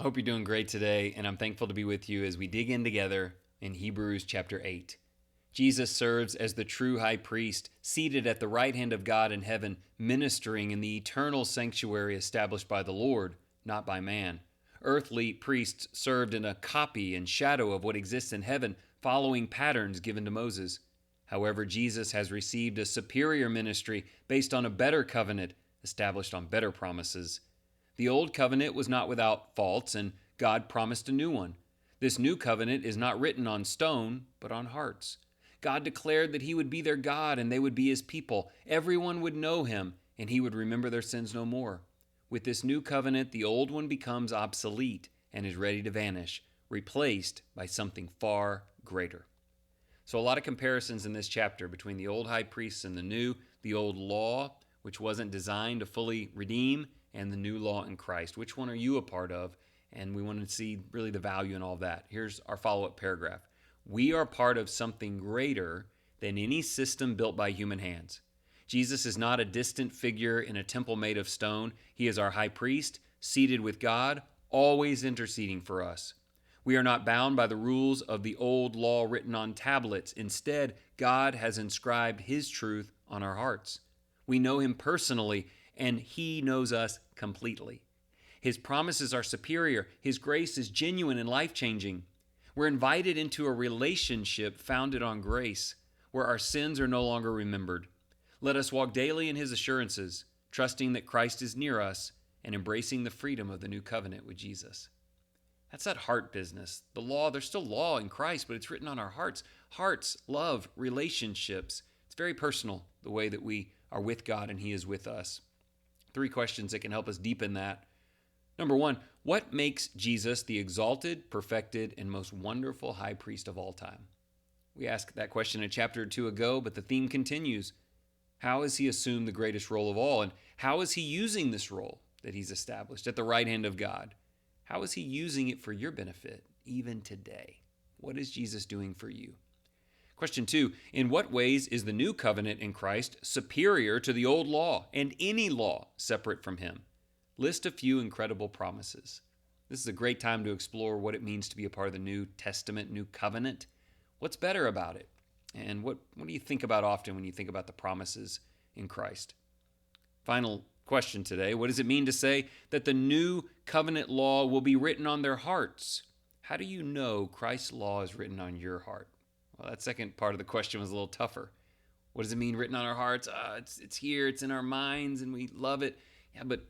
I hope you're doing great today, and I'm thankful to be with you as we dig in together in Hebrews chapter 8. Jesus serves as the true high priest, seated at the right hand of God in heaven, ministering in the eternal sanctuary established by the Lord, not by man. Earthly priests served in a copy and shadow of what exists in heaven, following patterns given to Moses. However, Jesus has received a superior ministry based on a better covenant, established on better promises. The old covenant was not without faults, and God promised a new one. This new covenant is not written on stone, but on hearts. God declared that He would be their God and they would be His people. Everyone would know Him, and He would remember their sins no more. With this new covenant, the old one becomes obsolete and is ready to vanish, replaced by something far greater. So, a lot of comparisons in this chapter between the old high priests and the new, the old law, which wasn't designed to fully redeem, and the new law in Christ. Which one are you a part of? And we want to see really the value in all of that. Here's our follow-up paragraph. We are part of something greater than any system built by human hands. Jesus is not a distant figure in a temple made of stone. He is our high priest, seated with God, always interceding for us. We are not bound by the rules of the old law written on tablets. Instead, God has inscribed His truth on our hearts. We know Him personally, and He knows us completely. His promises are superior. His grace is genuine and life-changing. We're invited into a relationship founded on grace, where our sins are no longer remembered. Let us walk daily in His assurances, trusting that Christ is near us and embracing the freedom of the new covenant with Jesus. That's that heart business. The law, there's still law in Christ, but it's written on our hearts. Hearts, love, relationships. It's very personal, the way that we are with God and He is with us. 3 questions that can help us deepen that. Number 1, what makes Jesus the exalted, perfected, and most wonderful high priest of all time? We asked that question a chapter or 2 ago, but the theme continues. How has He assumed the greatest role of all? And how is He using this role that He's established at the right hand of God? How is He using it for your benefit, even today? What is Jesus doing for you? Question 2, in what ways is the new covenant in Christ superior to the old law and any law separate from Him? List a few incredible promises. This is a great time to explore what it means to be a part of the New Testament, New Covenant. What's better about it? And what do you think about often when you think about the promises in Christ? Final question today, what does it mean to say that the new covenant law will be written on their hearts? How do you know Christ's law is written on your heart? Well, that second part of the question was a little tougher. What does it mean written on our hearts? It's here, it's in our minds, and we love it. Yeah, but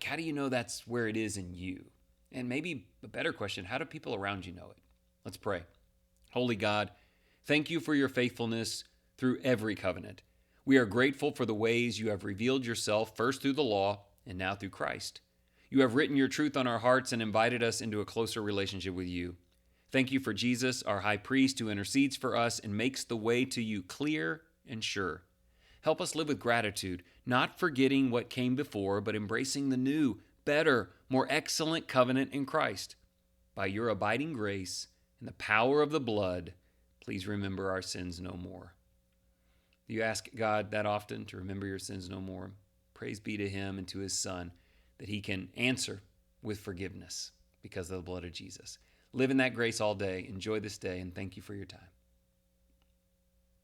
how do you know that's where it is in you? And maybe a better question, how do people around you know it? Let's pray. Holy God, thank You for Your faithfulness through every covenant. We are grateful for the ways You have revealed Yourself, first through the law and now through Christ. You have written Your truth on our hearts and invited us into a closer relationship with You. Thank You for Jesus, our high priest, who intercedes for us and makes the way to You clear and sure. Help us live with gratitude, not forgetting what came before, but embracing the new, better, more excellent covenant in Christ. By Your abiding grace and the power of the blood, please remember our sins no more. Do you ask God that often to remember your sins no more? Praise be to Him and to His Son that He can answer with forgiveness because of the blood of Jesus. Live in that grace all day. Enjoy this day, and thank you for your time.